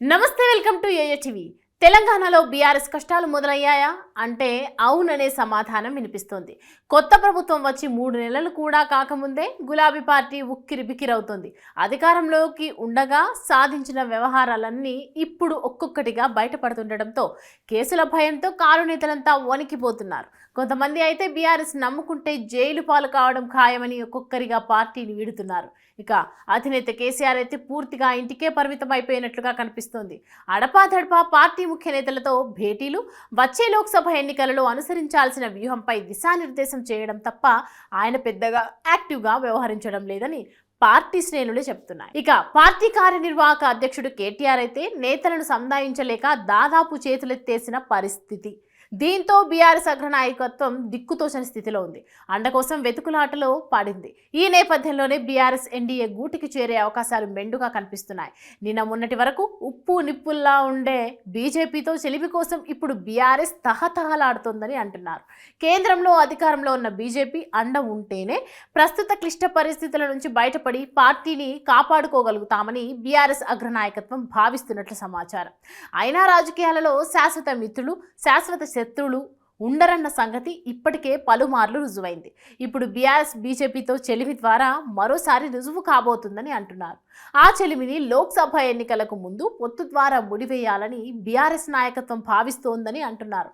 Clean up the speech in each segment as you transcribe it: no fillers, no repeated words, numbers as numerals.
నమస్తే, welcome to ఏఏ TV. తెలంగాణలో బీఆర్ఎస్ కష్టాలు మొదలయ్యాయా అంటే అవుననే సమాధానం వినిపిస్తోంది. కొత్త ప్రభుత్వం వచ్చి 3 నెలలు కూడా కాకముందే గులాబీ పార్టీ ఉక్కిరి బిక్కిరవుతోంది. అధికారంలోకి ఉండగా సాధించిన వ్యవహారాలన్నీ ఇప్పుడు ఒక్కొక్కటిగా బయటపడుతుండటంతో కేసుల భయంతో కారు నేతలంతా వణికిపోతున్నారు. కొంతమంది అయితే బీఆర్ఎస్ నమ్ముకుంటే జైలు పాలు కావడం ఖాయమని ఒక్కొక్కరిగా పార్టీని వీడుతున్నారు. ఇక అధినేత కేసీఆర్ అయితే పూర్తిగా ఇంటికే పరిమితం అయిపోయినట్లుగా కనిపిస్తోంది. అడపాదడపా పార్టీ ముఖ్య నేతలతో భేటీలు, వచ్చే లోక్సభ ఎన్నికలలో అనుసరించాల్సిన వ్యూహంపై దిశానిర్దేశం చేయడం తప్ప ఆయన పెద్దగా యాక్టివ్గా వ్యవహరించడం లేదని పార్టీ శ్రేణులు చెప్తున్నాయి. ఇక పార్టీ కార్యనిర్వాహక అధ్యక్షుడు కేటీఆర్ అయితే నేతలను సంధాయించలేక దాదాపు చేతులెత్తేసిన పరిస్థితి. దీంతో బీఆర్ఎస్ అగ్రనాయకత్వం దిక్కుతోచని స్థితిలో ఉంది. అండ కోసం వెతుకులాటలో పడింది. ఈ నేపథ్యంలోనే బీఆర్ఎస్ ఎన్డీఏ గూటికి చేరే అవకాశాలు మెండుగా కనిపిస్తున్నాయి. నిన్న మొన్నటి వరకు ఉప్పు నిప్పుల్లా ఉండే బీజేపీతో చెలిమి కోసం ఇప్పుడు బీఆర్ఎస్ తహతహలాడుతోందని అంటున్నారు. కేంద్రంలో అధికారంలో ఉన్న బీజేపీ అండ ఉంటేనే ప్రస్తుత క్లిష్ట పరిస్థితుల నుంచి బయటపడి పార్టీని కాపాడుకోగలుగుతామని బీఆర్ఎస్ అగ్రనాయకత్వం భావిస్తున్నట్లు సమాచారం. అయినా రాజకీయాలలో శాశ్వత మిత్రులు, శాశ్వత శత్రువులు ఉండరన్న సంగతి ఇప్పటికే పలుమార్లు రుజువైంది. ఇప్పుడు బీఆర్ఎస్ బీజేపీతో చెలిమి ద్వారా మరోసారి రుజువు కాబోతుందని అంటున్నారు. ఆ చెలిమిని లోక్సభ ఎన్నికలకు ముందు పొత్తు ద్వారా ముడివేయాలని బీఆర్ఎస్ నాయకత్వం భావిస్తోందని అంటున్నారు.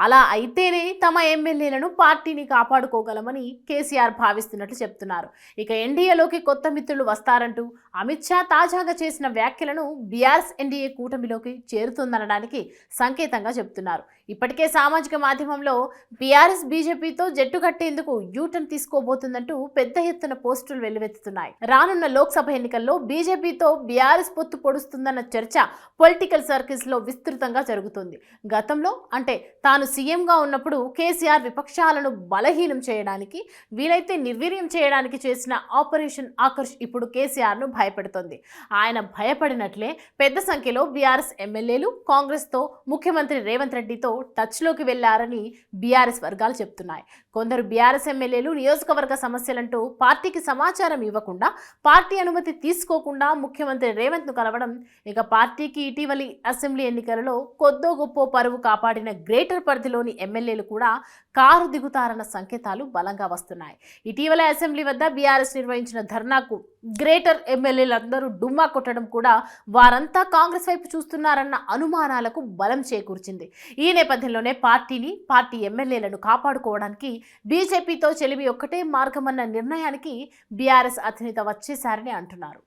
అలా అయితేనే తమ ఎమ్మెల్యేలను పార్టీని కాపాడుకోగలమని కేసీఆర్ భావిస్తున్నట్లు చెప్తున్నారు. ఇక ఎన్డీఏలోకి కొత్త మిత్రులు వస్తారంటూ అమిత్ షా తాజాగా చేసిన వ్యాఖ్యలను బీఆర్ఎస్ ఎన్డీఏ కూటమిలోకి చేరుతుందనడానికి సంకేతంగా చెప్తున్నారు. ఇప్పటికే సామాజిక మాధ్యమంలో బీఆర్ఎస్ బీజేపీతో జట్టు కట్టేందుకు యూటర్న్ తీసుకోబోతుందంటూ పెద్ద ఎత్తున పోస్టులు వెల్లువెత్తుతున్నాయి. రానున్న లోక్సభ ఎన్నికల్లో బీజేపీతో బీఆర్ఎస్ పొత్తు పొడుస్తుందన్న చర్చ పొలిటికల్ సర్కిల్స్ లో విస్తృతంగా జరుగుతుంది. గతంలో అంటే తాను సీఎంగా ఉన్నప్పుడు కేసీఆర్ విపక్షాలను బలహీనం చేయడానికి, వీలైతే నిర్వీర్యం చేయడానికి చేసిన ఆపరేషన్ ఆకర్ష్ ఇప్పుడు కేసీఆర్ను భయపెడుతోంది. ఆయన భయపడినట్లే పెద్ద సంఖ్యలో బీఆర్ఎస్ ఎమ్మెల్యేలు కాంగ్రెస్తో, ముఖ్యమంత్రి రేవంత్ రెడ్డితో టచ్లోకి వెళ్లారని బీఆర్ఎస్ వర్గాలు చెప్తున్నాయి. కొందరు బీఆర్ఎస్ ఎమ్మెల్యేలు నియోజకవర్గ సమస్యలంటూ పార్టీకి సమాచారం ఇవ్వకుండా, పార్టీ అనుమతి తీసుకోకుండా ముఖ్యమంత్రి రేవంత్ను కలవడం, ఇక పార్టీకి ఇటీవలి అసెంబ్లీ ఎన్నికలలో కొద్దో గొప్ప పరువు కాపాడిన గ్రేటర్ పరిధిలోని ఎమ్మెల్యేలు కూడా కారు దిగుతారన్న సంకేతాలు బలంగా వస్తున్నాయి. ఇటీవల అసెంబ్లీ వద్ద బీఆర్ఎస్ నిర్వహించిన ధర్నాకు గ్రేటర్ ఎమ్మెల్యేలందరూ డుమ్మా కొట్టడం కూడా వారంతా కాంగ్రెస్ వైపు చూస్తున్నారన్న అనుమానాలకు బలం చేకూర్చింది. ఈ నేపథ్యంలోనే పార్టీ ఎమ్మెల్యేలను కాపాడుకోవడానికి బీజేపీతో చెలిమి ఒక్కటే మార్గమన్న నిర్ణయానికి బీఆర్ఎస్ అధినేత వచ్చేశారని అంటున్నారు.